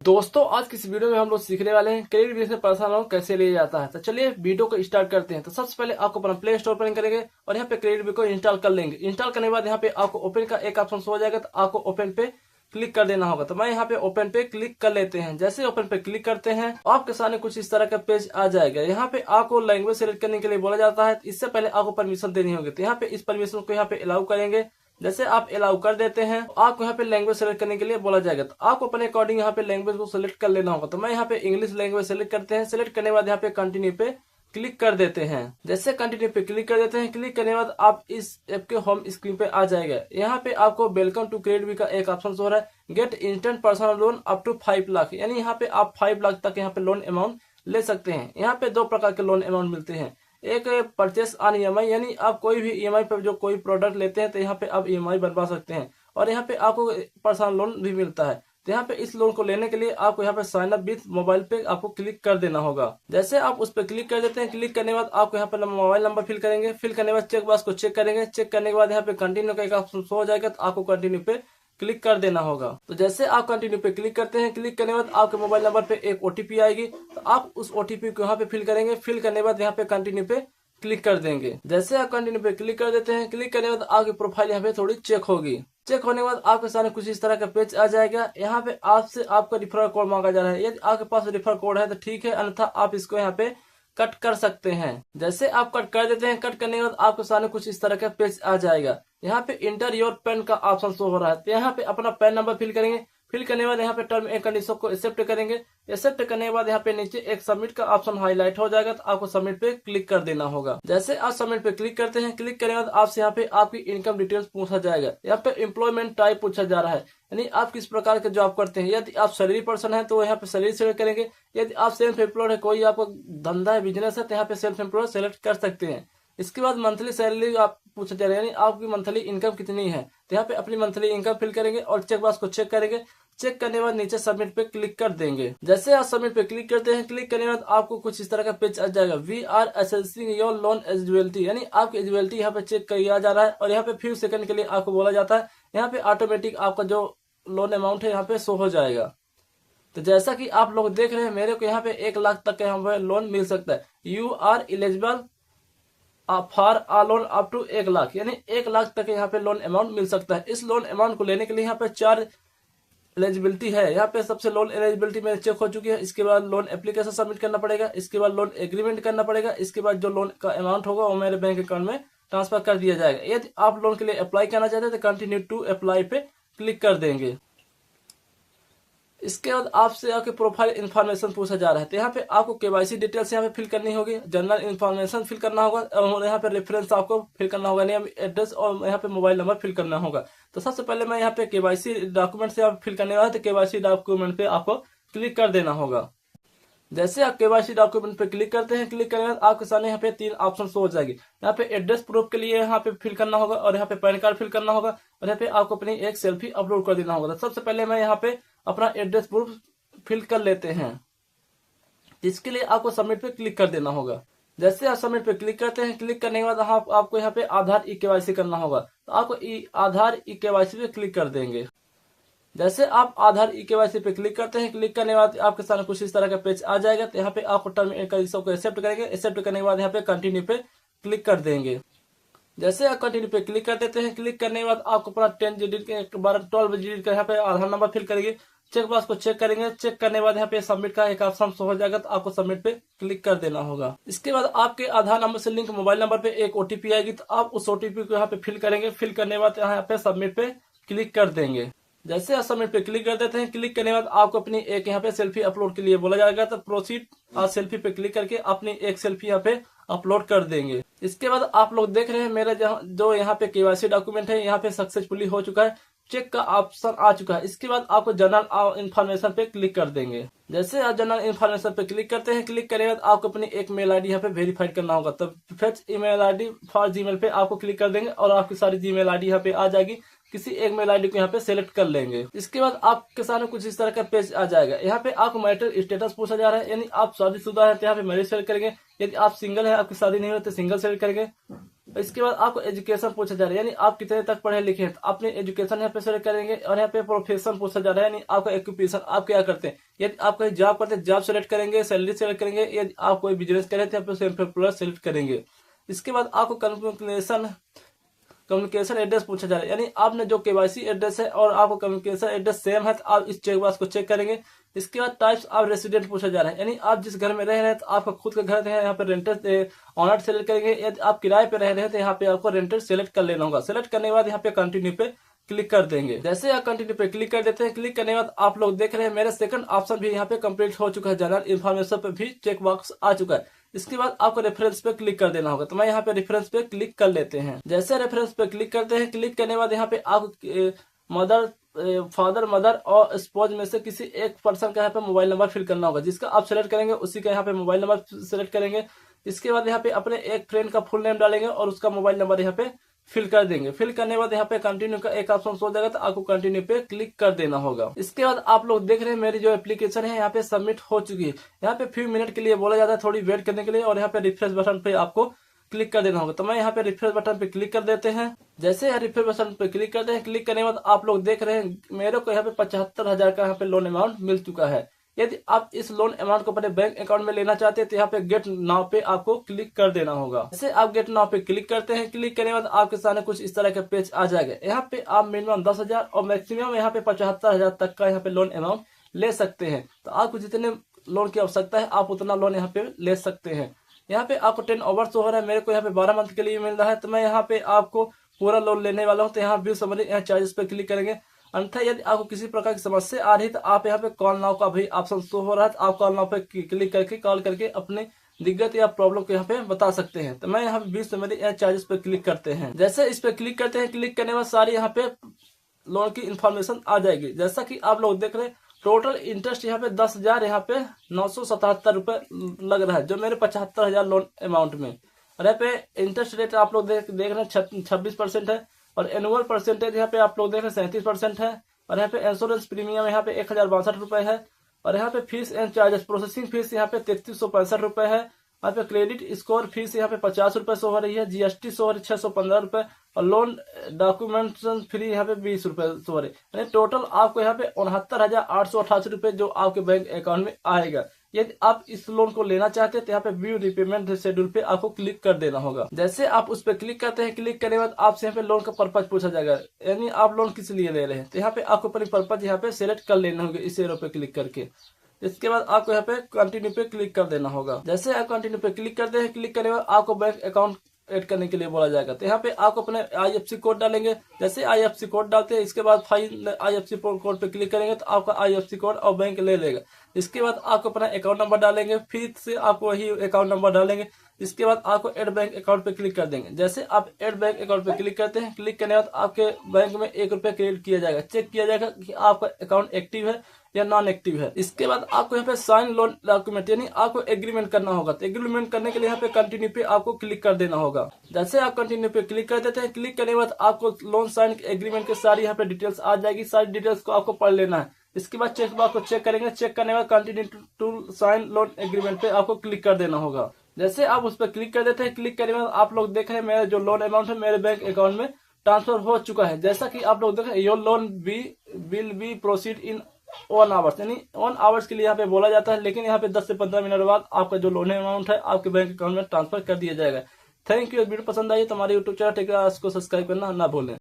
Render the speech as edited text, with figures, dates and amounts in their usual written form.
दोस्तों आज की इस वीडियो में हम लोग सीखने वाले हैं क्रेडिट वीजा से पर्सनल लोन कैसे लिया जाता है। तो चलिए वीडियो को स्टार्ट करते हैं। तो सबसे पहले आपको अपना प्ले स्टोर ओपन करेंगे और यहाँ पे क्रेडिट वीजा को इंस्टॉल कर लेंगे। इंस्टॉल करने के बाद यहाँ पे आपको ओपन का एक ऑप्शन शो हो जाएगा, तो आपको ओपन पे क्लिक कर देना होगा। तो मैं यहाँ पे ओपन पे क्लिक कर लेते हैं। जैसे ओपन पे क्लिक करते हैं आपके सामने कुछ इस तरह का पेज आ जाएगा। यहाँ पे आपको लैंग्वेज सेलेक्ट करने के लिए बोला जाता है। इससे पहले आपको परमिशन देनी होगी, तो यहाँ पे इस परमिशन को यहाँ पे अलाउ करेंगे। जैसे आप अलाउ कर देते हैं आपको यहाँ पे लैंग्वेज सेलेक्ट करने के लिए बोला जाएगा, तो आपको अपने अकॉर्डिंग यहाँ पे लैंग्वेज को सेलेक्ट कर लेना होगा। तो मैं यहाँ पे इंग्लिश लैंग्वेज सेलेक्ट करते हैं। सेलेक्ट करने के बाद यहाँ पे कंटिन्यू पे क्लिक कर देते हैं। जैसे कंटिन्यू पे क्लिक कर देते हैं, क्लिक करने के बाद आप इस ऐप के होम स्क्रीन पे आ जाएगा। यहाँ पे आपको वेलकम टू क्रेडिट वीजा का एक ऑप्शन हो रहा है, get instant personal loan up to 5 lakh, यानी यहाँ पे आप 5 लाख तक यहाँ पे लोन अमाउंट ले सकते हैं। यहाँ पे दो प्रकार के लोन अमाउंट मिलते हैं। एक परचेस ऑन ईएमआई, यानी आप कोई भी ईएमआई पर जो कोई प्रोडक्ट लेते हैं तो यहाँ पे आप ईएमआई बनवा सकते हैं, और यहाँ पे आपको पर्सनल लोन भी मिलता है। तो यहाँ पे इस लोन को लेने के लिए आपको यहाँ पे साइन अप विथ मोबाइल पे आपको क्लिक कर देना होगा। जैसे आप उस पर क्लिक कर देते हैं, क्लिक करने के बाद आपको यहाँ पे मोबाइल नंबर फिल करेंगे। फिल करने के बाद चेक बॉक्स को चेक करेंगे। चेक करने के बाद यहाँ पे कंटिन्यू का एक ऑप्शन शो हो जाएगा, तो आपको कंटिन्यू पे क्लिक कर देना होगा। तो जैसे आप कंटिन्यू पे क्लिक करते हैं, क्लिक करने के बाद आपके मोबाइल नंबर पे एक ओटीपी आएगी, तो आप उस ओटीपी को यहाँ पे फिल करेंगे। फिल करने के बाद यहाँ पे कंटिन्यू पे क्लिक कर देंगे। जैसे आप कंटिन्यू पे क्लिक कर देते हैं, क्लिक करने के बाद आपकी प्रोफाइल यहाँ पे थोड़ी चेक होगी। चेक होने के बाद आपके सामने कुछ इस तरह का पेज आ जाएगा। यहाँ पे आपसे आपका रिफरल कोड मांगा जा रहा है। यदि आपके पास रिफरल कोड है तो ठीक है, अन्यथा आप इसको यहाँ पे कट कर सकते हैं। जैसे आप कट कर देते हैं, कट करने के बाद आपके सामने कुछ इस तरह का पेज आ जाएगा। यहाँ पे इंटर योर पैन का ऑप्शन शो हो रहा है, तो यहाँ पे अपना पैन नंबर फिल करेंगे। फिल करने के बाद यहाँ पे टर्म एंड कंडीशन को एक्सेप्ट करेंगे। एक्सेप्ट करने के बाद यहाँ पे नीचे एक सबमिट का ऑप्शन हाईलाइट हो जाएगा, तो आपको सबमिट पे क्लिक कर देना होगा। जैसे आप सबमिट पे क्लिक करते हैं, क्लिक करने के बाद आपसे यहाँ पे आपकी इनकम डिटेल्स पूछा जाएगा। यहाँ पे एम्प्लॉयमेंट टाइप पूछा जा रहा है, यानी आप किस प्रकार के जॉब करते हैं। यदि आप सैलरी पर्सन है तो यहाँ पे सैलरी सेलेक्ट करेंगे। यदि आप सेल्फ एम्प्लॉयड है, कोई आपका धंधा है, बिजनेस है, तो यहाँ पे सेल्फ एम्प्लॉयड सेलेक्ट कर सकते हैं। इसके बाद मंथली सैलरी आप पूछा जा रहा है, यानी आपकी मंथली इनकम कितनी है, तो यहाँ पे अपनी मंथली इनकम फिल करेंगे और चेक बॉक्स को चेक करेंगे। चेक करने के बाद नीचे सबमिट पे क्लिक कर देंगे। जैसे आप सबमिट पे क्लिक करते हैं, क्लिक करने के बाद आपको कुछ इस तरह का पेज आ जाएगा। We are assessing your loan eligibility, यानी आपकी एलिजिबिलिटी यहाँ पे चेक किया जा रहा है, और यहाँ पे फ्यू सेकंड के लिए आपको बोला जाता है। यहाँ पे ऑटोमेटिक आपका जो लोन अमाउंट है यहाँ पे शो हो जाएगा। तो जैसा कि आप लोग देख रहे हैं, मेरे को यहाँ पे 1 लाख तक का यहाँ पे लोन मिल सकता है। You are eligible for a loan up to 1 lakh, यानी 1 लाख तक यहाँ पे लोन अमाउंट मिल सकता है। इस लोन अमाउंट को लेने के लिए यहाँ पे 4 एलिजिबिलिटी है। यहाँ पे सबसे लोन एलिजिबिलिटी मेरे चेक हो चुकी है। इसके बाद लोन एप्लीकेशन सबमिट करना पड़ेगा, इसके बाद लोन एग्रीमेंट करना पड़ेगा, इसके बाद जो लोन का अमाउंट होगा वो मेरे बैंक अकाउंट में ट्रांसफर कर दिया जाएगा। यदि आप लोन के लिए अप्लाई करना चाहते हैं तो कंटिन्यू टू अप्लाई पे क्लिक कर देंगे। इसके बाद आपसे आपके प्रोफाइल इन्फॉर्मेशन पूछा जा रहा है, तो यहाँ पे आपको केवाईसी डिटेल्स यहाँ पे फिल करनी होगी, जनरल इन्फॉर्मेशन फिल करना होगा, और यहाँ पे रेफरेंस आपको फिल करना होगा, नेम, एड्रेस और यहाँ पे मोबाइल नंबर फिल करना होगा। तो सबसे पहले मैं यहाँ पे केवाईसी डॉक्यूमेंट से आप फिल करने वाला है, तो केवाईसी डॉक्यूमेंट पे आपको क्लिक कर देना होगा। जैसे आप केवाईसी डॉक्यूमेंट पे क्लिक करते हैं, क्लिक करने के बाद आपके सामने यहाँ पे 3 ऑप्शन शो हो जाएगी। यहाँ पे एड्रेस प्रूफ के लिए यहाँ पे फिल करना होगा, और यहाँ पे पैन कार्ड फिल करना होगा, और यहाँ पे आपको अपनी एक सेल्फी अपलोड कर देना होगा। तो सबसे पहले मैं यहाँ पे अपना एड्रेस प्रूफ फिल कर लेते हैं। इसके लिए आपको सबमिट पे क्लिक कर देना होगा। जैसे आप सबमिट पे क्लिक करते हैं, क्लिक करने के बाद आपको यहाँ पे आधार ई केवाईसी करना होगा, तो आपको आधार ई केवाईसी पे क्लिक कर देंगे। जैसे आप आधार ई केवाईसी पे क्लिक करते हैं, क्लिक करने के बाद आपके सामने कुछ इस तरह का पेज आ जाएगा। तो यहाँ पे आपको टर्म एंड कंडीशन को एक्सेप्ट करेंगे। एक्सेप्ट करने के बाद यहाँ पे कंटिन्यू पे क्लिक कर देंगे। जैसे आप कंटिन्यू पे क्लिक कर देते हैं, क्लिक करने के बाद आपको अपना 10 डिजिट के 12 डिजिट का यहाँ पे आधार नंबर फिल करेंगे। चेक बॉक्स को चेक करेंगे। चेक करने के बाद यहाँ पे सबमिट का एक ऑप्शन शो हो जाएगा, तो आपको सबमिट पे क्लिक कर देना होगा। इसके बाद आपके आधार नंबर से लिंक मोबाइल नंबर पे एक ओटीपी आएगी, तो आप उस ओटीपी को यहाँ पे फिल करेंगे। फिल करने के बाद यहाँ पे सबमिट पे क्लिक कर देंगे। जैसे आप सबमिट पे क्लिक कर देते हैं, क्लिक करने के बाद आपको अपनी एक यहाँ पे सेल्फी अपलोड के लिए बोला जाएगा, तो प्रोसीड आप सेल्फी पे क्लिक करके अपनी एक सेल्फी यहाँ पे अपलोड कर देंगे। इसके बाद आप लोग देख रहे हैं मेरा जो यहाँ पे केवाईसी डॉक्यूमेंट है यहाँ पे सक्सेसफुली हो चुका है, चेक का ऑप्शन आ चुका है। इसके बाद आपको जनरल इन्फॉर्मेशन पे क्लिक कर देंगे। जैसे आप जनरल इन्फॉर्मेशन पे क्लिक करते हैं, क्लिक करने के बाद आपको अपनी एक मेल आईडी यहाँ पे वेरीफाइड करना होगा, तो fetch email ID for Gmail पे आपको क्लिक कर देंगे, और आपकी सारी जीमेल आईडी यहाँ पे आ जाएगी। किसी एक मेल आईडी को यहाँ पे सेलेक्ट कर लेंगे। इसके बाद आपके सामने कुछ इस तरह का पेज आ जाएगा। यहाँ पे आपको मैरिटल स्टेटस पूछा जा रहा है, यानी आप शादीशुदा है तो यहाँ पे मैरिज सेलेक्ट करेंगे। यदि आप सिंगल है, आपकी शादी नहीं हुई तो सिंगल सेलेक्ट करेंगे। इसके बाद आपको एजुकेशन पूछा जा रहा है, यानी आप कितने तक पढ़े लिखे हैं, तो अपने एजुकेशन यहाँ पे सेलेक्ट करेंगे। और यहाँ पे प्रोफेशन पूछा जा रहा है, यानी आपका ऑक्यूपेशन, आप क्या करते हैं। यदि आप कोई जॉब करते हैं, जॉब सेलेक्ट करेंगे, सैलरी सेलेक्ट करेंगे। यदि आप कोई बिजनेस करें तो यहाँ पे सेल्फ एम्प्लॉयड सेलेक्ट करेंगे। इसके बाद आपको कम्युनिकेशन एड्रेस पूछा जा रहा है, यानी आपने जो केवाईसी एड्रेस है और आपको कम्युनिकेशन एड्रेस सेम है, तो आप इस चेक बॉक्स को चेक करेंगे। इसके बाद टाइप्स ऑफ रेसिडेंट पूछा जा रहा है, यानी आप जिस घर में रह रहे हैं तो आपका खुद का घर है, यहाँ पे रेंटेड ऑनर सेलेक्ट करेंगे। यदि आप किराए पे रह रहे हैं तो यहाँ पे आपको रेंटेड सेलेक्ट कर लेना होगा। सेलेक्ट करने के बाद यहाँ पे कंटिन्यू पे क्लिक कर देंगे। जैसे आप कंटिन्यू पे क्लिक कर देते हैं, क्लिक करने के बाद आप लोग देख रहे हैं मेरा सेकंड ऑप्शन भी यहाँ पे कंप्लीट हो चुका है, जनरल इन्फॉर्मेशन पे भी चेक बॉक्स आ चुका है। इसके बाद आपको रेफरेंस पे क्लिक कर देना होगा, तो मैं यहाँ पे रेफरेंस पे क्लिक कर लेते हैं। जैसे रेफरेंस पे क्लिक करते हैं, क्लिक करने के बाद यहाँ पे आप मदर, फादर, मदर और स्पोज में से किसी एक पर्सन का यहाँ पे मोबाइल नंबर फिल करना होगा। जिसका आप सेलेक्ट करेंगे उसी का यहाँ पे मोबाइल नंबर सेलेक्ट करेंगे। इसके बाद यहाँ पे अपने एक फ्रेंड का फुल नेम डालेंगे और उसका मोबाइल नंबर यहाँ पे फिल कर देंगे। फिल करने के बाद यहाँ पे कंटिन्यू का एक ऑप्शन हो जाएगा, तो आपको कंटिन्यू पे क्लिक कर देना होगा। इसके बाद आप लोग देख रहे हैं मेरी जो एप्लीकेशन है यहाँ पे सबमिट हो चुकी है। यहाँ पे फ्यू मिनट के लिए बोला जाता है थोड़ी वेट करने के लिए, और यहाँ पे रिफ्रेश बटन पे आपको क्लिक कर देना होगा। तो मैं यहाँ पे रिफ्रेश बटन पे क्लिक कर देते हैं। जैसे यहाँ रिफ्रेश बटन पे क्लिक करते हैं, क्लिक करने के बाद आप लोग देख रहे हैं मेरे को यहाँ पे 75,000 का यहाँ पे लोन अमाउंट मिल चुका है। यदि आप इस लोन अमाउंट को अपने बैंक अकाउंट में लेना चाहते हैं तो यहाँ पे गेट नाउ पे आपको क्लिक कर देना होगा। जैसे आप गेट नाउ पे क्लिक करते हैं, क्लिक करने के बाद आपके सामने कुछ इस तरह का पेज आ जाएगा। यहाँ पे आप मिनिमम 10,000 और मैक्सिमम यहाँ पे 75,000 तक का यहाँ पे लोन अमाउंट ले सकते हैं। तो आपको जितने लोन की आवश्यकता है आप उतना लोन यहाँ पे ले सकते हैं। यहाँ पे आपको 10 ओवर्स हो रहा है, मेरे को यहाँ पे 12 मंथ के लिए मिल रहा है, तो मैं यहाँ पे आपको पूरा लोन लेने वाला हूँ। तो यहाँ व्यू समरी यहाँ चार्जेस पे क्लिक करेंगे। अन्यथा यदि आपको किसी प्रकार की समस्या आ रही है तो आप यहाँ पे कॉल नाउ का भी ऑप्शन शो हो रहा है, तो आप कॉल नाउ पे क्लिक करके कॉल करके अपने दिक्कत या प्रॉब्लम को यहाँ पे बता सकते हैं। तो मैं यहाँ पे 20 मेरे यहाँ चार्जेस पे क्लिक करते हैं। जैसे इस पे क्लिक करते हैं, क्लिक करने के बाद सारी यहाँ पे लोन की इन्फॉर्मेशन आ जाएगी। जैसा कि आप लोग देख रहे हैं टोटल इंटरेस्ट यहाँ पे 10,000 यहाँ पे 977 रुपए लग रहा है, जो मेरे 75,000 लोन अमाउंट में। और यहाँ पे इंटरेस्ट रेट आप लोग देख रहे हैं 26% है, और एनुअल परसेंटेज यहाँ पे आप लोग देख रहे हैं 37% है। और यहाँ पे इंश्योरेंस प्रीमियम यहाँ पे 1,062 रुपए है। और यहाँ पे fees and charges, processing fees यहाँ पे 3365 रुपए है। यहाँ पे क्रेडिट स्कोर फीस यहाँ पे 50 रुपए शो हो रही है। जीएसटी शो हो रही है 615 रुपए, और लोन डॉक्यूमेंटेशन फ्री यहाँ पे 20 रुपए शो हो रही है। यानी टोटल आपको यहाँ पे 69,888 रुपए जो आपके बैंक अकाउंट में आएगा। यदि आप इस लोन को लेना चाहते हैं तो यहाँ पे व्यू रिपेमेंट शेड्यूल पे आपको क्लिक कर देना होगा। जैसे आप उस पर क्लिक करते हैं, क्लिक करने के बाद आपसे यहाँ पे लोन का पर्पज पूछा जाएगा, यानी आप लोन किस लिए ले रहे हैं। तो यहाँ पे आपको अपनी पर्पज यहाँ पे सिलेक्ट कर लेना होगा इस एरो पे क्लिक करके। इसके बाद आपको यहाँ पे कंटिन्यू पे क्लिक कर देना होगा। जैसे आप कंटिन्यू पे क्लिक करते हैं, क्लिक करने के बाद आपको बैंक अकाउंट ऐड करने के लिए बोला जाएगा। तो यहाँ पे आपको अपने IFSC कोड डालेंगे। जैसे IFSC कोड डालते हैं, इसके बाद फाइल IFSC कोड पे क्लिक करेंगे तो आपका IFSC कोड और बैंक ले लेगा। इसके बाद आपको अपना अकाउंट नंबर डालेंगे, फिर से आपको वही अकाउंट नंबर डालेंगे। इसके बाद आपको ऐड बैंक अकाउंट पे क्लिक कर देंगे। जैसे आप ऐड बैंक अकाउंट पे क्लिक करते हैं, क्लिक करने के बाद आपके बैंक में 1 रुपया क्रेडिट किया जाएगा। चेक किया जाएगा कि आपका अकाउंट एक्टिव है या नॉन एक्टिव है। इसके बाद आपको यहाँ पे साइन लोन डॉक्यूमेंट, यानी आपको एग्रीमेंट करना होगा। तो एग्रीमेंट करने के लिए यहाँ पे कंटिन्यू पे आपको क्लिक कर देना होगा। जैसे आप कंटिन्यू पे क्लिक कर देते हैं, क्लिक करने के बाद आपको लोन साइन एग्रीमेंट की सारी यहाँ पे डिटेल्स आ जाएगी। सारी डिटेल्स को आपको पढ़ लेना है। इसके बाद चेक बॉक्स को चेक करेंगे। चेक करने के बाद continue to sign loan agreement पे आपको क्लिक कर देना होगा। जैसे आप उस पर क्लिक कर देते हैं, क्लिक करने के बाद आप लोग देख रहे हैं मेरा जो लोन अमाउंट है मेरे बैंक अकाउंट में ट्रांसफर हो चुका है। जैसा कि आप लोग देख रहे हैं your loan will be proceed in 1 hours, यानी 1 आवर्स के लिए यहाँ पे बोला जाता है, लेकिन यहाँ पे 10 से 15 मिनट बाद आपका जो लोन अमाउंट है आपके बैंक अकाउंट में ट्रांसफर कर दिया जाएगा। Thank you. वीडियो पसंद आई तो हमारे यूट्यूब चैनल टेक को सब्सक्राइब करना ना भूलें।